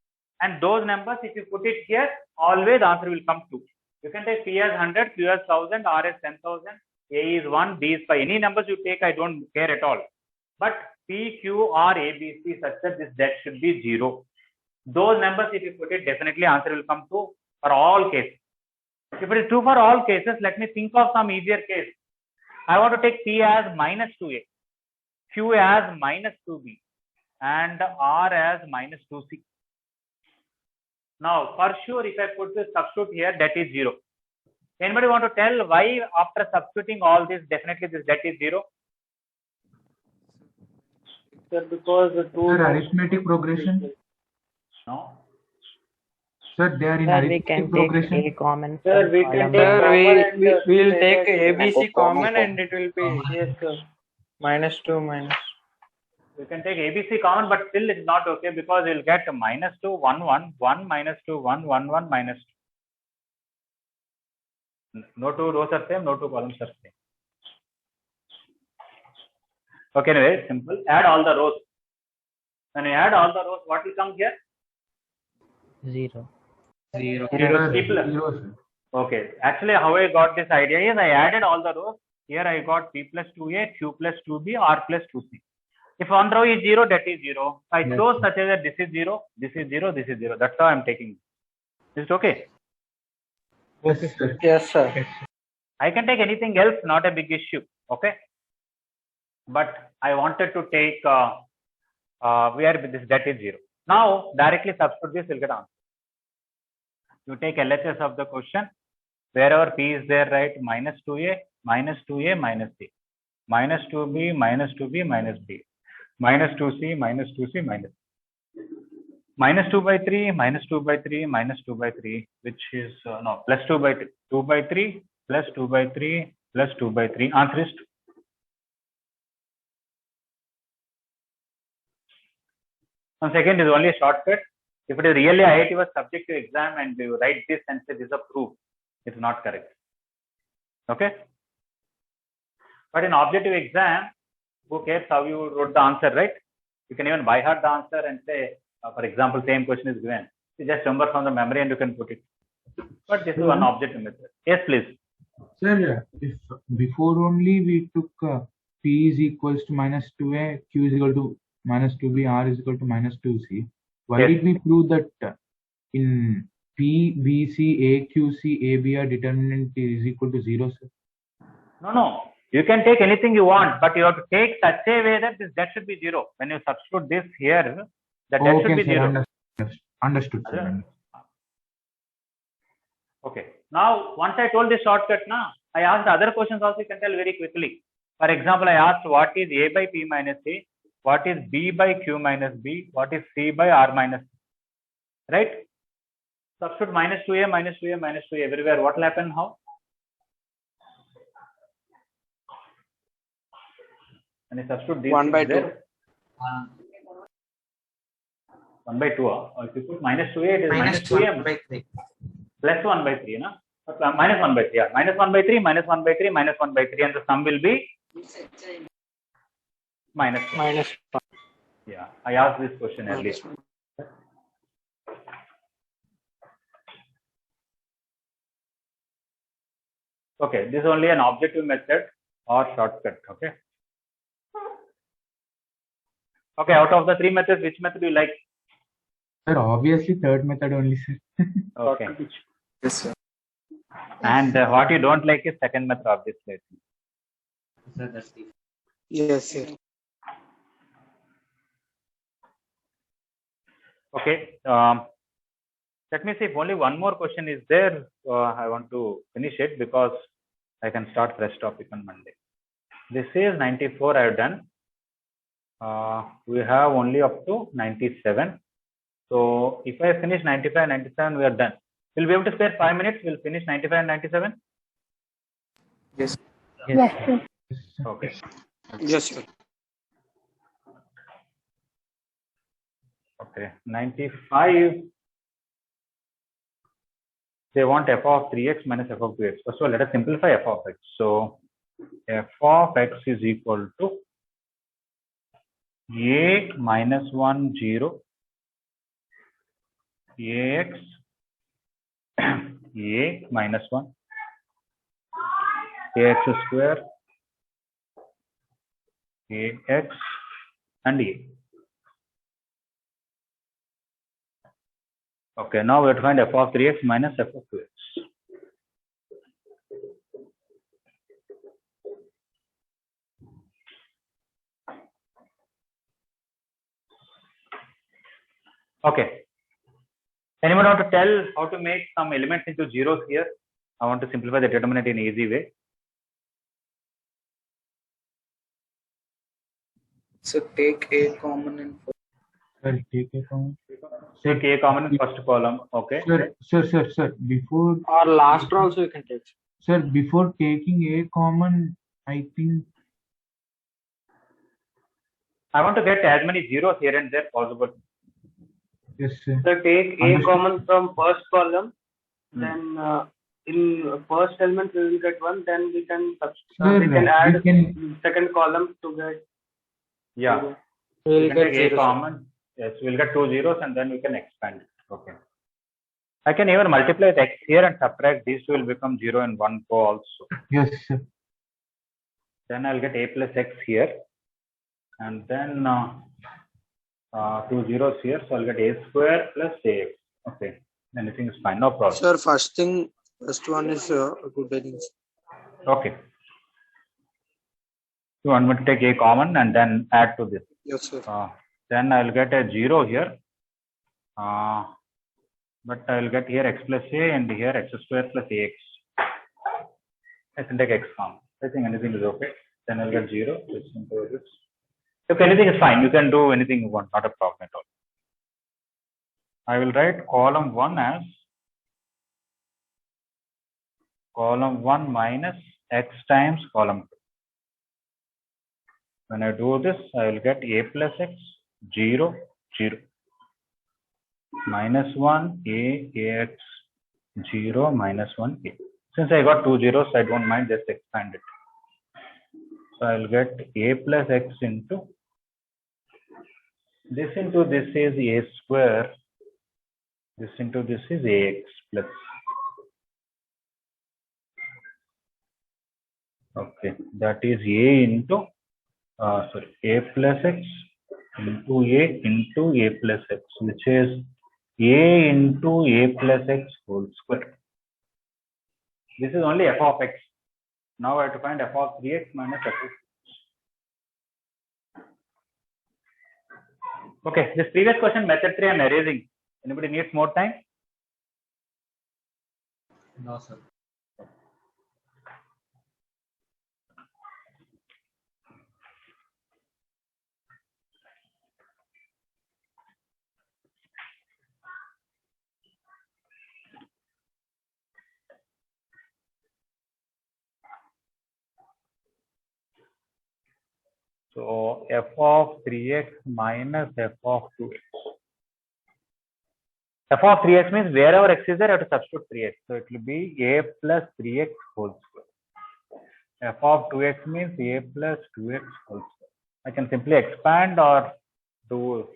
And those numbers, if you put it here, always the answer will come 2. You can take P as 100, Q as 1000, R as 10,000, A is 1, B is 5. Any numbers you take, I don't care at all. But P, Q, R, A, B, C such that this Z should be 0. Those numbers, if you put it, definitely answer will come 2 for all cases. If it is true for all cases, let me think of some easier case. I want to take P as minus 2A, Q as minus 2B, and R as minus 2C. Now, for sure, if I put this substitute here, that is 0. Anybody want to tell why after substituting all this, definitely this Z is 0? Sir, because the two. Sir, arithmetic progression. No. Sir, they are in Sir, we arithmetic can take progression. A common. Sir, we can take Sir, we will take ABC common and it will be yes, sir. Minus 2 minus. You can take ABC common, but still it's not okay because you'll get minus 2, 1, 1, 1, minus 2, 1, 1, 1, minus 2. No two rows are same, no two columns are same. Okay, anyway, simple. Add all the rows. When you add all the rows, what will come here? 0. Zero, P plus. sir. Okay. Actually, how I got this idea is I added all the rows. Here I got P plus 2A, Q plus 2B, R plus 2C. If one row is 0, that is 0. I Yes, chose such as that this is 0, this is 0, this is 0. That's how I'm taking. Is it okay? Yes, sir. Yes, sir. I can take anything else, not a big issue. Okay. But I wanted to take where this that is 0. Now directly substitute this, you'll get answer. You take LHS of the question. Wherever P is there, right? Minus 2A, minus 2A, minus C. Minus 2B, minus 2B, minus B. Minus 2C, minus 2C, minus. Minus 2 by 3, minus 2 by 3, minus 2 by 3, which is, no, plus 2 by 3. 2 by 3, plus 2 by 3, plus 2 by 3. Answer is 2. And second is only a shortcut. If it is really IIT was subject to exam and you write this and say this is a proof, it's not correct. Okay? But in objective exam, who cares how you wrote the answer, right? You can even by heart the answer and say, for example, same question is given. You just remember from the memory and you can put it. But this is one objective method. Yes, please. Sir, if before only we took P is equals to minus 2A, Q is equal to minus 2B, R is equal to minus 2C, why Yes. did we prove that in P, B, C, A, Q, C, A, B, R determinant is equal to 0, sir? No. You can take anything you want, but you have to take such a way that this that should be 0. When you substitute this here, that should be sir, 0. Understood, sir. Okay. Now, once I told this shortcut, I asked other questions also, you can tell very quickly. For example, I asked what is A by P minus A, what is B by Q minus B, what is C by R minus C, right? Substitute minus 2A, minus 2A, minus 2A everywhere. What will happen? How? When you substitute these 1 by things 2. there, 1 by 2. Or if you put minus 2A, it is minus 2A by 3. plus 1 by 3. No? Minus 1 by 3. Yeah. Minus 1 by 3, minus 1 by 3, minus 1 by 3. And the sum will be minus 1. Minus 1. Yeah. I asked this question earlier. Okay. This is only an objective method or shortcut. Okay. Okay. Out of the three methods, which method do you like? Sir, obviously third method only, sir. Okay. Yes, sir. And what you don't like is second method, obviously. Sir, that's the Yes, sir. Okay. Let me see if only one more question is there. I want to finish it because I can start fresh topic on Monday. This is 94 I have done. We have only up to 97. So if I finish 95, 97, we are done. We'll be able to spare 5 minutes. We'll finish 95 and 97. Yes. Yes, sir. Okay. Yes, sir. Okay. 95. They want f of 3x minus f of 2x. First of all, let us simplify f of x. So f of x is equal to a minus 1, 0, ax, a minus 1, ax square, ax, and a. Okay, now we have to find f of 3x minus f of 2x. Okay. Anyone want to tell how to make some elements into zeros here? I want to simplify the determinant in an easy way. So take a common in first. Sir, take a count. Take a common in first column. Okay. Sir, before, Or last row also you can take. sir, before taking a common, I think, I want to get as many zeros here and there possible. yes, sir. So take a Understood. common from first column, then in first element we will get 1, then we can Sir, we can add we can, second column to get. Yeah. We We will can get take a 0. common. Yes, we'll get 2 zeros and then we can expand it. Okay. I can even multiply the x here and subtract these two will become 0 and 1 go also. yes, sir. Then I'll get a plus x here. And then 2 zeros here. So I'll get a square plus ax. Okay. Anything is fine. No problem. Sir, first one is good, I think. Okay. You want me to take a common and then add to this. Yes, sir. Then I'll get a 0 here. But I'll get here x plus a and here x square plus ax. I can take x common. I think anything is okay. Then I'll get 0. If anything is fine, you can do anything you want, not a problem at all. I will write column 1 as column 1 minus x times column 2. When I do this, I will get a plus x, 0, 0. Minus 1, ax, 0, minus 1, a. Since I got 2 zeros, I don't mind, just expand it. So I will get a plus x into this is a square. This into this is ax plus. Okay, that is a into a plus x into a plus x, which is a into a plus x whole square. This is only f of x. Now I have to find f of 3x minus f of 2x. Okay, this previous question, method 3, I'm erasing. Anybody needs more time? no, sir. So f of 3x minus f of 2x. F of 3x means wherever x is there, I have to substitute 3x. So it will be a plus 3x whole square. F of 2x means a plus 2x whole square. I can simply expand or do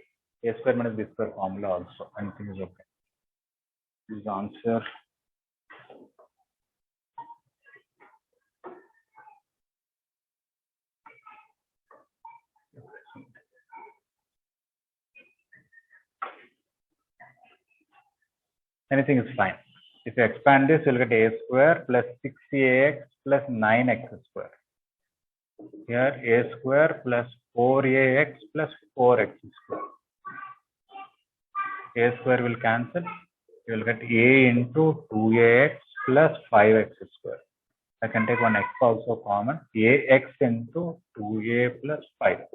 a square minus b square formula also. Anything is okay. This is the answer. Anything is fine. If you expand this, you'll get a square plus 6ax plus 9x square. Here a square plus 4ax plus 4x square. A square will cancel. You will get a into 2ax plus 5x square. I can take one x also common. Ax into 2a plus 5x.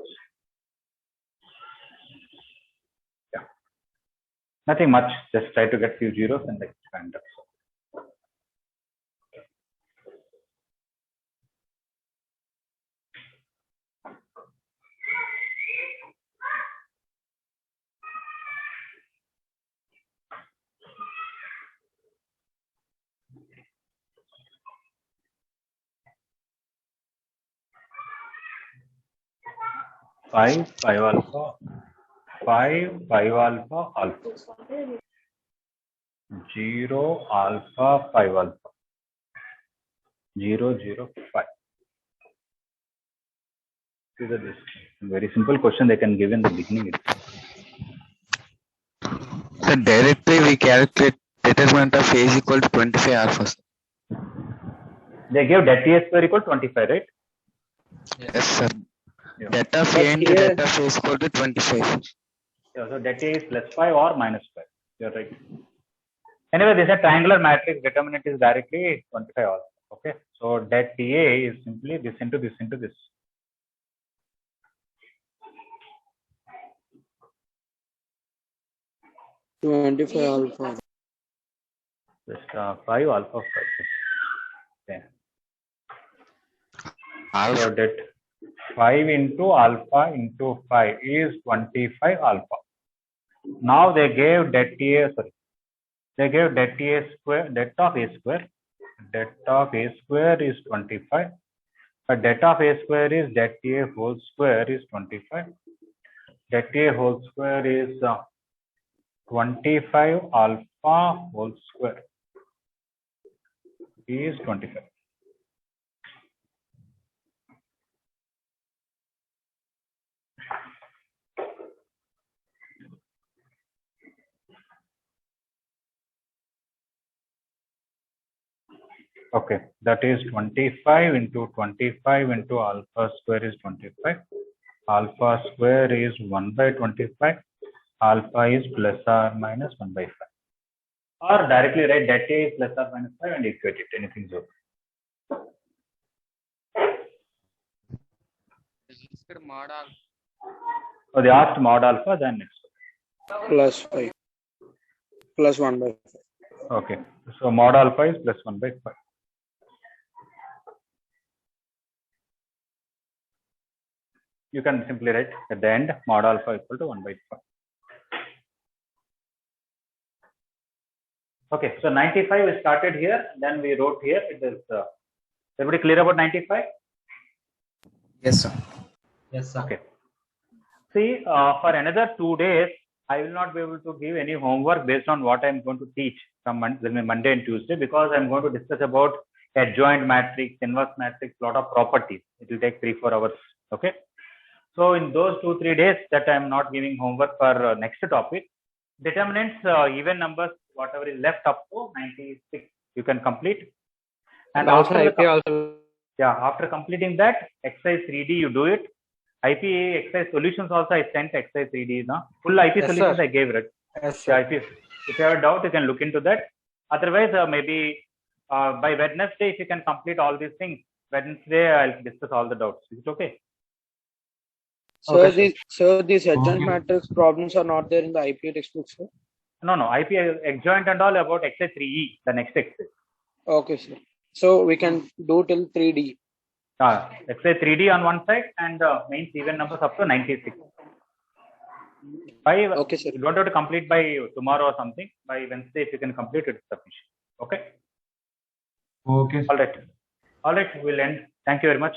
Yeah. Nothing much. Just try to get few zeros and expand that. 5 alpha 5 alpha alpha 0 alpha 5 alpha 0 0 5. These are this very simple question they can give in the beginning itself. So directly we calculate determinant of a is equal to 25 alpha. They gave det a square equal 25, right? Yes, sir. Yeah. Det of a into det of a is equal to 25. Yeah, so det a is plus 5 or minus 5. You're right. Anyway, this is a triangular matrix. Determinant is directly 25 also. Okay. So det a is simply this into this into this. alpha. Just 5 alpha 5. Okay. Alpha. So that 5 into alpha into 5 is 25 alpha. Now they gave det a, sorry, they gave det a square, det of a square. Det of a square is 25. But det of a square is det a whole square is 25. Det a whole square is 25 alpha whole square is 25. Okay, that is 25 into 25 into alpha square is 25. Alpha square is 1 by 25. Alpha is plus or minus 1 by 5. Or directly write that a is plus or minus 5 and equate it. Anything is okay. So they asked mod alpha, then next. Plus 5. Plus 1 by 5. Okay, so mod alpha is plus 1 by 5. You can simply write at the end mod alpha equal to 1 by 5. Okay, so 95 we started here, then we wrote here. It is everybody clear about 95? Yes, sir. Yes, sir. Okay. See, for another 2 days, I will not be able to give any homework based on what I am going to teach from Monday and Tuesday, because I am going to discuss about adjoint matrix, inverse matrix, lot of properties. It will take 3-4 hours. Okay. So in those 2-3 days that I am not giving homework for next topic, determinants, even numbers, whatever is left up to 96, you can complete. And also after IP also. Yeah, after completing that, exercise 3D you do it. IP exercise solutions also I sent exercise 3D. No? Full IP solutions sir. I gave it. Yes, yeah, if you have a doubt, you can look into that. Otherwise, maybe by Wednesday, if you can complete all these things, Wednesday I'll discuss all the doubts. Is it okay? So, okay, these adjoint matrix problems are not there in the IP textbook, sir? No, IP adjoint and all about exercise 3E, the next exercise. Okay, sir. So we can do till 3D. Let's say 3D on one side and mains even numbers up to 96. Okay, sir. You don't have to complete by tomorrow or something. By Wednesday, if you can complete it, it's sufficient. Okay. Okay. All right. All right. We'll end. Thank you very much.